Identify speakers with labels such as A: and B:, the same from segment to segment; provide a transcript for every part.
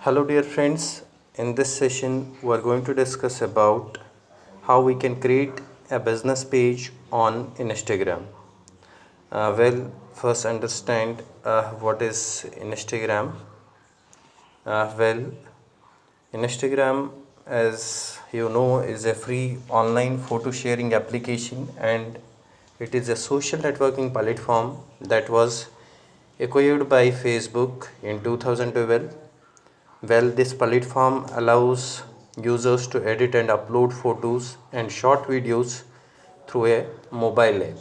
A: Hello dear friends, in this session we are going to discuss about how we can create a business page on Instagram. First understand what is Instagram. Well, Instagram, as you know, is a free online photo sharing application and it is a social networking platform that was acquired by Facebook in 2012. Well, this platform allows users to edit and upload photos and short videos through a mobile app.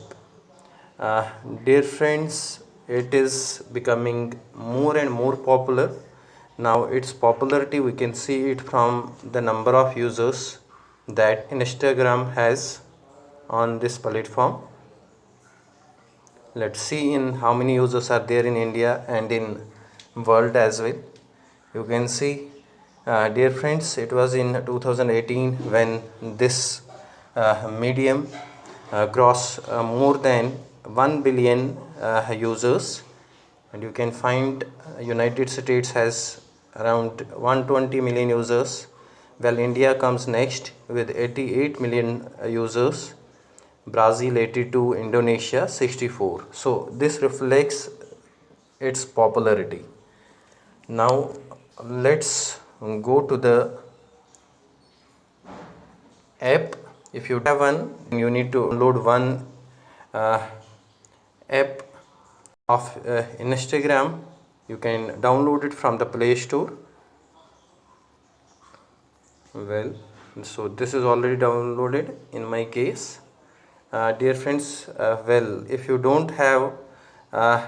A: Uh, Dear friends, it is becoming more and more popular. Now, its popularity we can see it from the number of users that Instagram has on this platform. Let's see in how many users are there in India and in world as well. You can see, dear friends, it was in 2018 when this medium gross more than 1 billion users, and you can find United States has around 120 million users. Well, India comes next with 88 million users, Brazil 82, Indonesia 64. So this reflects its popularity. Now let's go to the app. If you have one, you need to download one uh, app of Instagram. You can download it from the Play Store. Well, so this is already downloaded in my case. Dear friends, if you don't have uh,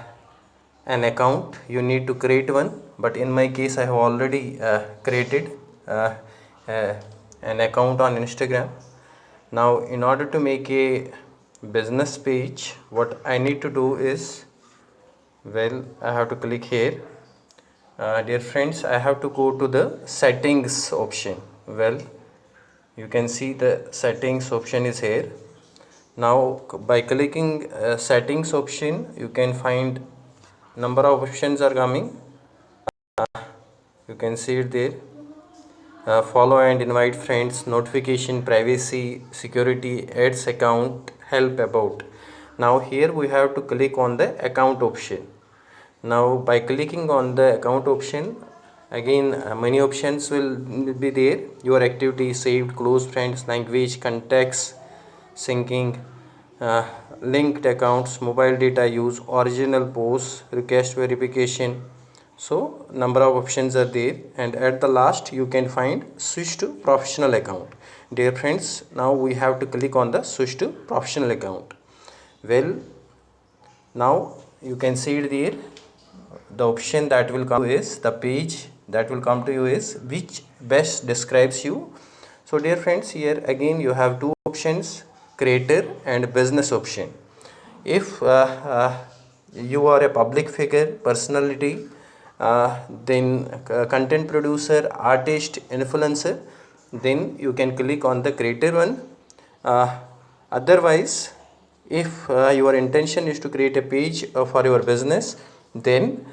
A: an account, you need to create one, but in my case I have already created uh, uh, an account on Instagram. Now in order to make a business page, what I need to do is, I have to click here. Dear friends, I have to go to the settings option. You can see the settings option is here. Now by clicking settings option, you can find number of options are coming. You can see it there. Follow and invite friends, notification, privacy, security, ads, account, help, about. Now here we have to click on the account option. Now by clicking on the account option, again many options will be there. Your activity saved, close friends, language, contacts, syncing, uh, linked accounts, mobile data use, original posts, request verification. So number of options are there, and at the last you can find switch to professional account. Dear friends, now we have to click on the switch to professional account. Now you can see it there. The option that will come is the page that will come to you is which best describes you. So dear friends, here again you have two options, creator and business option. If you are a public figure, personality, then content producer, artist, influencer, then you can click on the creator one. Otherwise, if your intention is to create a page for your business, then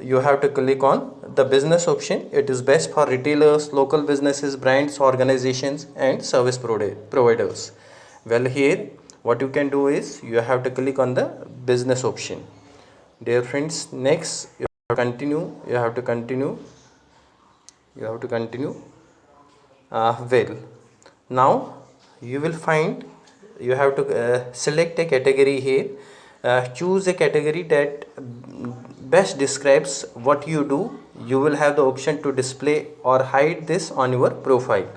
A: you have to click on the business option. It is best for retailers, local businesses, brands, organizations and service providers. Here what you can do is you have to click on the business option. Dear friends, next you have to continue. Now you will find you have to select a category here. Choose a category that best describes what you do. You will have the option to display or hide this on your profile.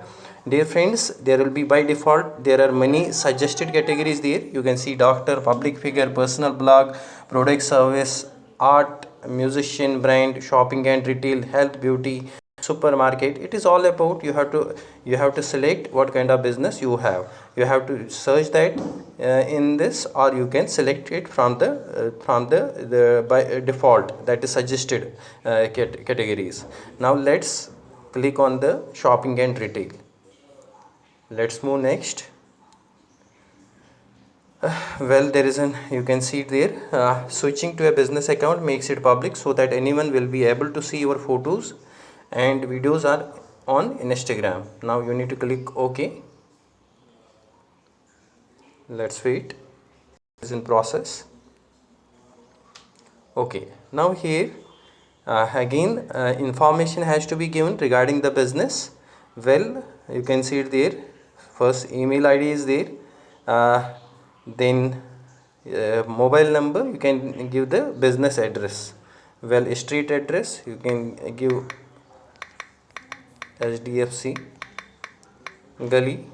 A: Dear friends, there will be by default there are many suggested categories there. You can see doctor, public figure, personal blog, product, service, art, musician, brand, shopping and retail, health, beauty, supermarket. It is all about you have to select what kind of business you have. You have to search that in this, or you can select it from the by default that is suggested categories. Now let's click on the shopping and retail. Let's move next. There is an, you can see it there, switching to a business account makes it public so that anyone will be able to see your photos and videos are on Instagram. Now you need to click OK. Let's wait. It's in process. Okay, now here again information has to be given regarding the business. Well, you can see it there. First email ID is there, then mobile number. You can give the business address. Well, street address you can give HDFC Gully.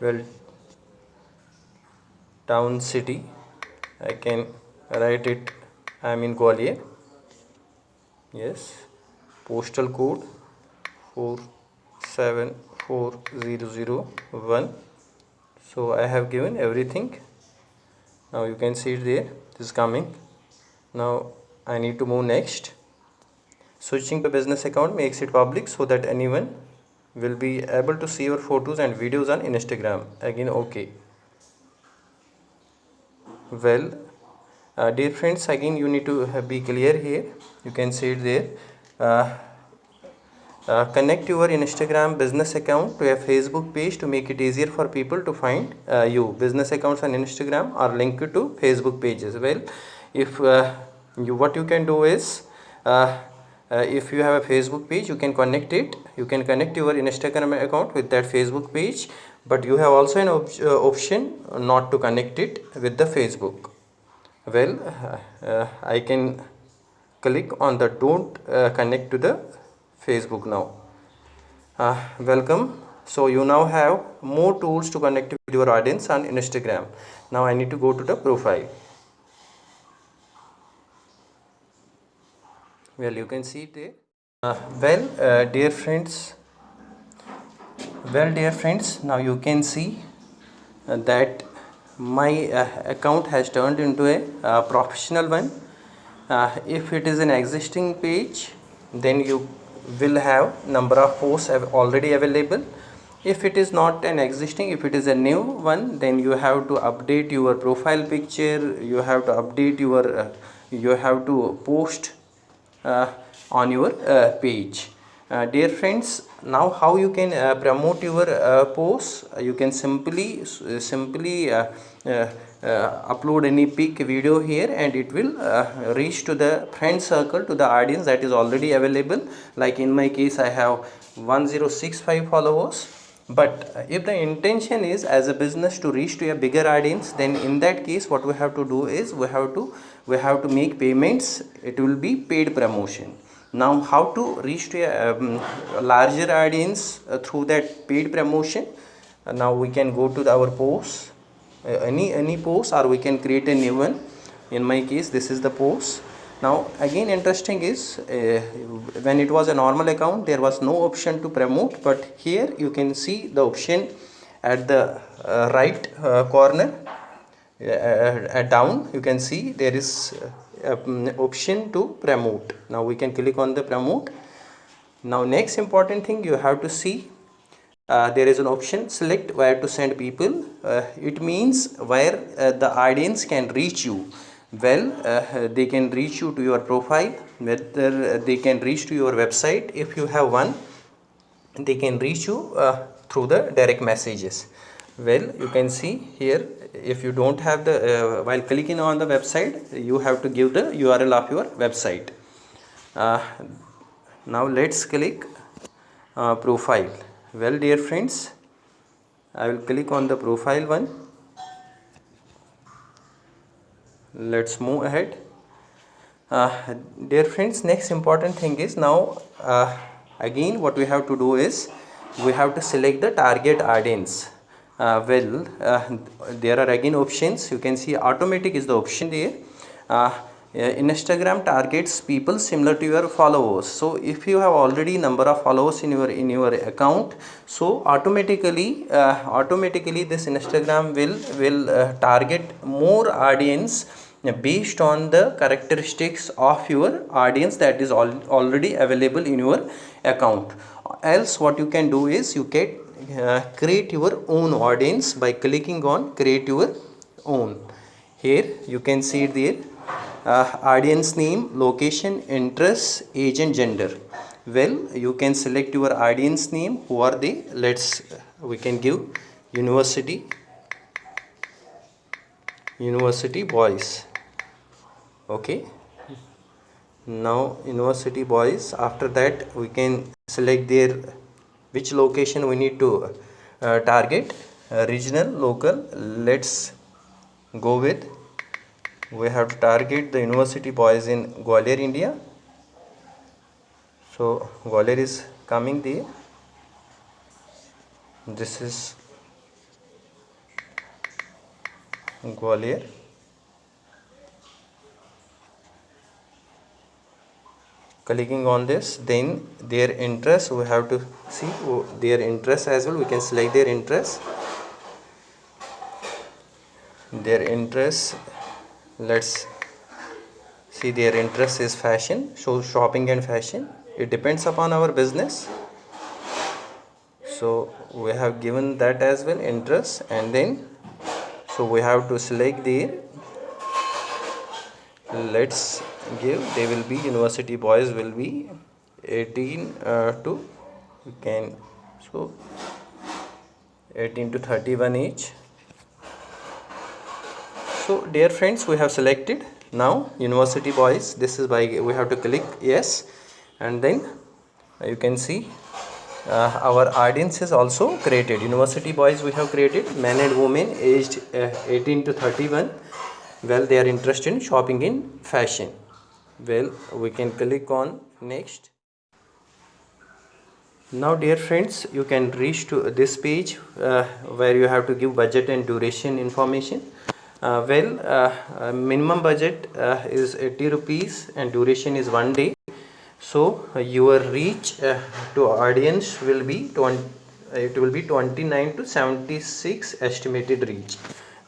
A: Well, town city I can write it. I am in Gwalior. Yes, postal code 474001. So I have given everything. Now you can see it there. This is coming. Now I need to move next. Switching to business account makes it public so that anyone will be able to see your photos and videos on Instagram. Again, okay. Well, dear friends, again you need to be clear here. You can see it there. Connect your Instagram business account to a Facebook page to make it easier for people to find you. Business accounts on Instagram are linked to Facebook pages. Well, if what you can do is if you have a Facebook page, you can connect it. You can connect your Instagram account with that Facebook page, but you have also an option not to connect it with the Facebook. Well, I can click on the don't connect to the Facebook now. Welcome. So you now have more tools to connect with your audience on Instagram. Now I need to go to the profile. Well, you can see it there. Dear friends, now you can see that my account has turned into a professional one. If it is an existing page, then you will have number of posts already available. If it is not an existing, if it is a new one, then you have to update your profile picture. You have to update your you have to post on your page. Dear friends, now how you can promote your posts? You can simply upload any pic video here, and it will reach to the friend circle, to the audience that is already available. Like in my case, I have 1065 followers. But if the intention is as a business to reach to a bigger audience, then in that case what we have to do is we have to make payments. It will be paid promotion. Now how to reach to a larger audience through that paid promotion? Now we can go to our post, any post, or we can create a new one. In my case, this is the post. Now again, interesting is when it was a normal account, there was no option to promote, but here you can see the option at the right corner down. You can see there is option to promote. Now we can click on the promote. Now next important thing, you have to see there is an option select where to send people. It means where the audience can reach you. Well, they can reach you to your profile, whether they can reach to your website. If you have one, they can reach you through the direct messages. Well, you can see here, if you don't have the while clicking on the website, you have to give the URL of your website. Now let's click profile. Well, dear friends, I will click on the profile one. Let's move ahead. Dear friends, next important thing is now again what we have to do is we have to select the target audience. There are again options. You can see automatic is the option there. Instagram targets people similar to your followers. So if you have already number of followers in your account, so automatically this Instagram will target more audience based on the characteristics of your audience that is already available in your account. Else what you can do is you can create your own audience by clicking on create your own. Here you can see it there. Audience name, location, interest, age and gender. Well, you can select your audience name. Who are they? We can give university boys. Okay, now university boys. After that we can select their which location we need to target, regional, local. Let's go with, we have to target the university boys in Gwalior, India. So Gwalior is coming there. This is Gwalior. Clicking on this, then their interest, we have to see their interest as well. We can select their interest. Let's see, their interest is fashion, so shopping and fashion. It depends upon our business, so we have given that as well, interest. And then so we have to select their, let's give, they will be university boys will be 18 to, we can, so 18 to 31 age. So dear friends, we have selected now university boys. This is by, we have to click yes, and then you can see our audience is also created. University boys we have created, men and women aged 18 to 31. Well, they are interested in shopping in fashion. Well, we can click on next. Now dear friends, you can reach to this page where you have to give budget and duration information. Minimum budget is 80 rupees and duration is 1 day. So your reach to audience will be 29 to 76 estimated reach.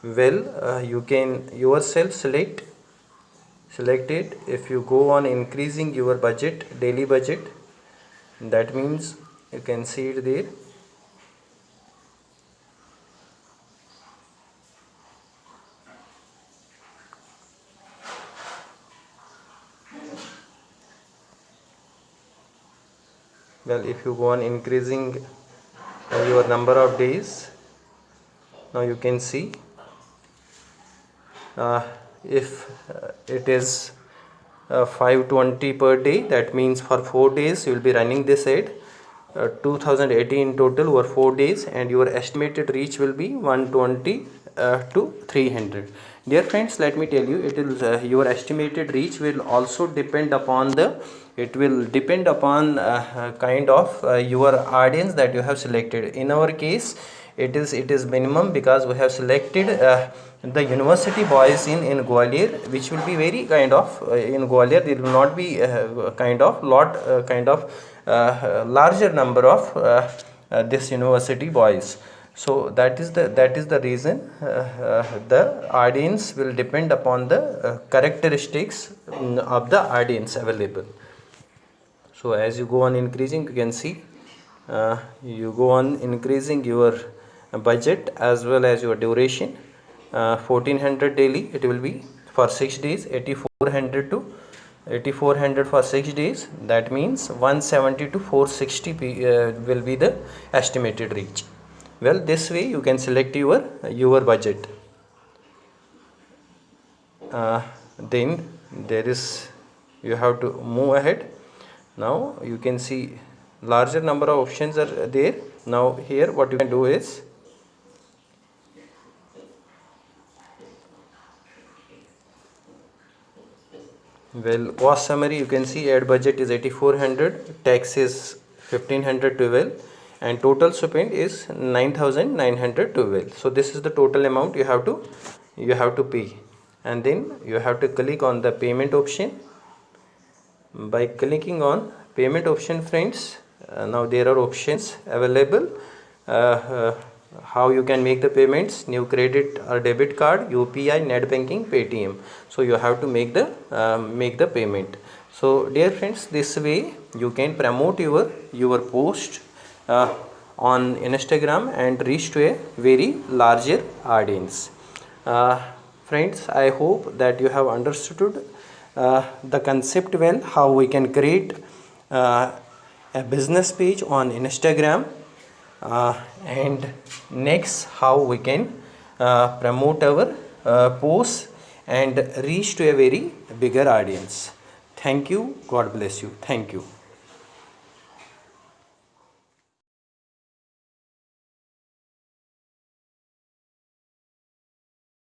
A: Well, you can yourself select it. If you go on increasing your budget, daily budget, that means you can see it there. Well, if you go on increasing your number of days, now you can see if it is 520 per day, that means for 4 days you will be running this ad, 2080 in total over 4 days, and your estimated reach will be 120 to 300. Dear friends, let me tell you, it is your estimated reach will also depend upon kind of your audience that you have selected. In our case, it is minimum, because we have selected the university boys in Gwalior, which will be very kind of in Gwalior there will not be larger number of this university boys. So that is the reason the audience will depend upon the characteristics of the audience available. So as you go on increasing, you can see you go on increasing your budget as well as your duration. 1400 daily it will be for 6 days, 8400 for 6 days, that means 170 to 460 will be the estimated reach. Well, this way you can select your budget. Then there is, you have to move ahead. Now you can see larger number of options are there. Now here what you can do is, well, cost summary, you can see ad budget is 8400, tax is 1512, and total spend is 9912. So this is the total amount you have to pay, and then you have to click on the payment option. By clicking on payment option, friends, now there are options available. How you can make the payments: new credit or debit card, UPI, net banking, Paytm. So you have to make the payment. So dear friends, this way you can promote your post on Instagram and reach to a very larger audience. Friends, I hope that you have understood the concept well, how we can create a business page on Instagram, and next how we can promote our posts and reach to a very bigger audience. Thank you. God bless you. Thank you.